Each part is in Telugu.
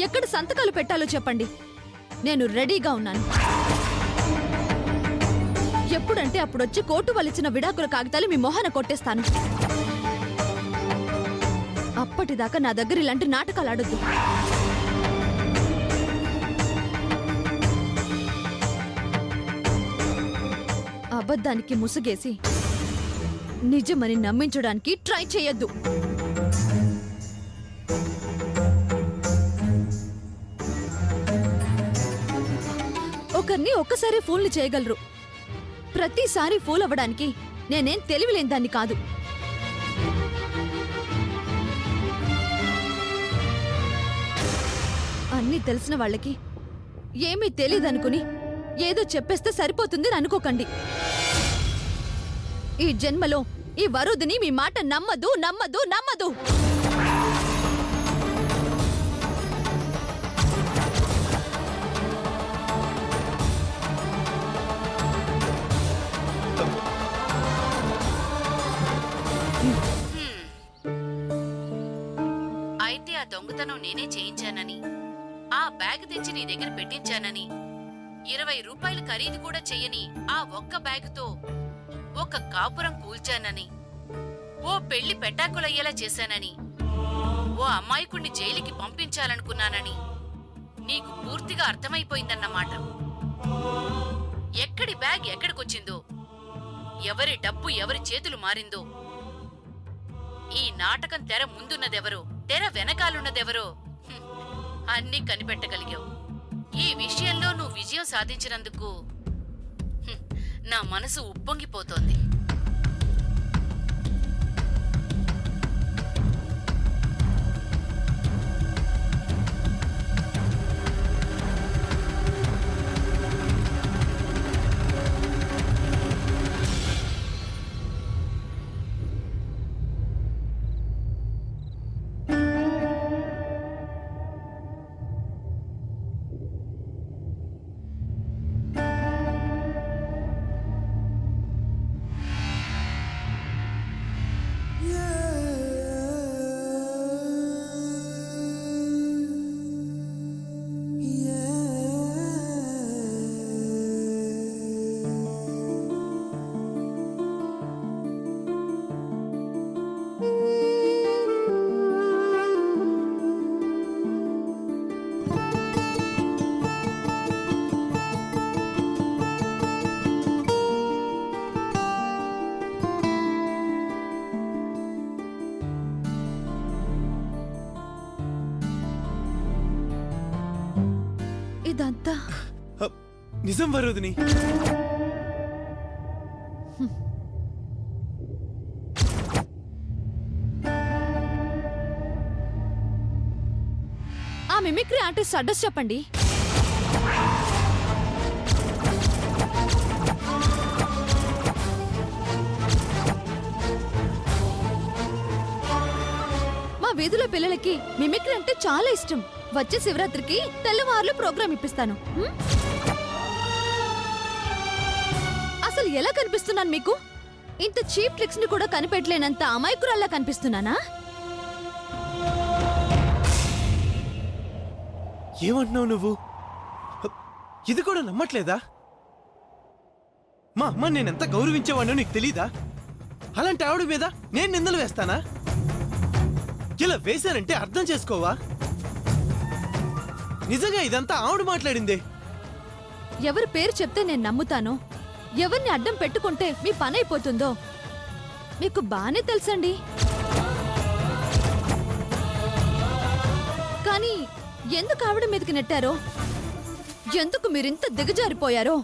ఎక్కడ సంతకాలు పెట్టాలో చెప్పండి, నేను రెడీగా ఉన్నాను. ఎప్పుడంటే అప్పుడొచ్చి కోర్టు వాళ్ళిచ్చిన విడాకుల కాగితాలు మీ మొహాన కొట్టేస్తాను. అప్పటిదాకా నా దగ్గర ఇలాంటి నాటకాలు ఆడొద్దు. అబద్ధానికి ముసుగేసి నిజమని నమ్మించడానికి ట్రై చేయొద్దు. ఒకరిని ఒక్కసారి ఫూల్ని చేయగలరు, ప్రతిసారి ఫూల్ అవ్వడానికి నేనేం తెలివిలేని దాన్ని కాదు. అన్నీ తెలిసిన వాళ్ళకి ఏమీ తెలీదనుకుని ఏదో చెప్పేస్తే సరిపోతుందని అనుకోకండి. ఈ జన్మలో ఈ వరుదిని మీ మాట నమ్మదు నమ్మదు నమ్మదు. అయితే ఆ దొంగతనం నేనే చేయించానని, ఆ బ్యాగ్ తెచ్చి నీ దగ్గర పెట్టించానని, 20 రూపాయలు ఖరీదు కూడా చెయ్యని ఆ ఒక్క బ్యాగుతో ఒక కాపురం కూల్చానని, ఓ పెళ్లి పెటాకులయ్యేలా చేశానని, ఓ అమాయకుణ్ణి జైలుకి పంపించాలనుకున్నానని నీకు పూర్తిగా అర్థమైపోయిందన్నమాట. ఎక్కడి బ్యాగ్ ఎక్కడికొచ్చిందో, ఎవరి డబ్బు ఎవరి చేతులు మారిందో, ఈ నాటకం తెర ముందున్నదెవరో తెర వెనకాలున్నదెవరో అన్నీ కనిపెట్టగలిగావు. ఈ విషయంలో నువ్వు విజయం సాధించినందుకు నా మనసు ఉప్పొంగిపోతోంది. ఇదంతా నిజం వరుదిని. ఆ మిమిక్రీ ఆర్టిస్ట్ అడ్రస్ చెప్పండి. మా వీధిలో పిల్లలకి మిమిక్రీ అంటే చాలా ఇష్టం. వచ్చే శివరాత్రికి తెల్లవారులు ప్రోగ్రాం ఇప్పిస్తాను. అసలు ఎలా కనిపిస్తున్నాను మీకు? ఇంత చీప్ ట్రిక్స్ ని కూడా కనిపెట్టలేనంత అమాయకురాల్లా కనిపిస్తున్నానా? ఏమంటున్నావు నువ్వు? ఇది కూడా నమ్మట్లేదా? మా అమ్మ నేనెంత గౌరవించేవాడినో నీకు తెలీదా? అలాంటి ఆవిడ మీద నేను నిందలు వేస్తానా? ఇలా వేశానంటే అర్థం చేసుకోవా? నిజంగా ఇదంతా ఆవిడ మాట్లాడిందే. ఎవరి పేరు చెప్తే నేను నమ్ముతానో, ఎవరిని అడ్డం పెట్టుకుంటే మీ పని అయిపోతుందో మీకు బానే తెలుసండి. కానీ ఎందుకు ఆవిడ మీదకి నెట్టారో, ఎందుకు మీరింత దిగజారిపోయారో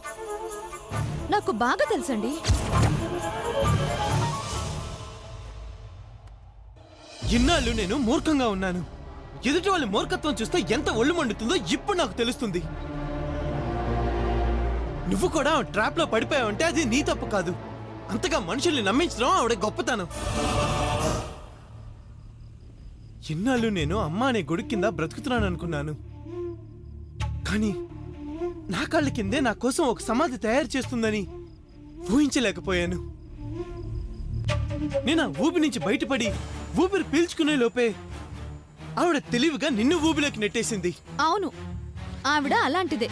నాకు బాగా తెలుసండి. ఇన్నాళ్ళు నేను మూర్ఖంగా ఉన్నాను. ఎదుటి వాళ్ళ మూర్ఖత్వం చూస్తే ఎంత ఒళ్ళు మండుతుందో ఇప్పుడు నాకు తెలుస్తుంది. నువ్వు కూడా ట్రాప్ లో పడిపోయావంటే అది నీ తప్పు కాదు. అంతగా మనుషుల్ని నమ్మించడం ఆవిడ గొప్పతనం. ఇన్నాళ్ళు నేను అమ్మ అనే గొడుగు కింద బ్రతుకుతున్నాను అనుకున్నాను. కానీ నా కాళ్ళ కిందే నా కోసం ఒక సమాధి తయారు చేస్తుందని ఊహించలేకపోయాను. నేను ఆ ఊపి నుంచి బయటపడి ఊపిరి పీల్చుకునే లోపే ఆవిడ తెలివిగా నిన్ను ఊబిలోకి నెట్టేసింది. అవును, ఆవిడ అలాంటిదే.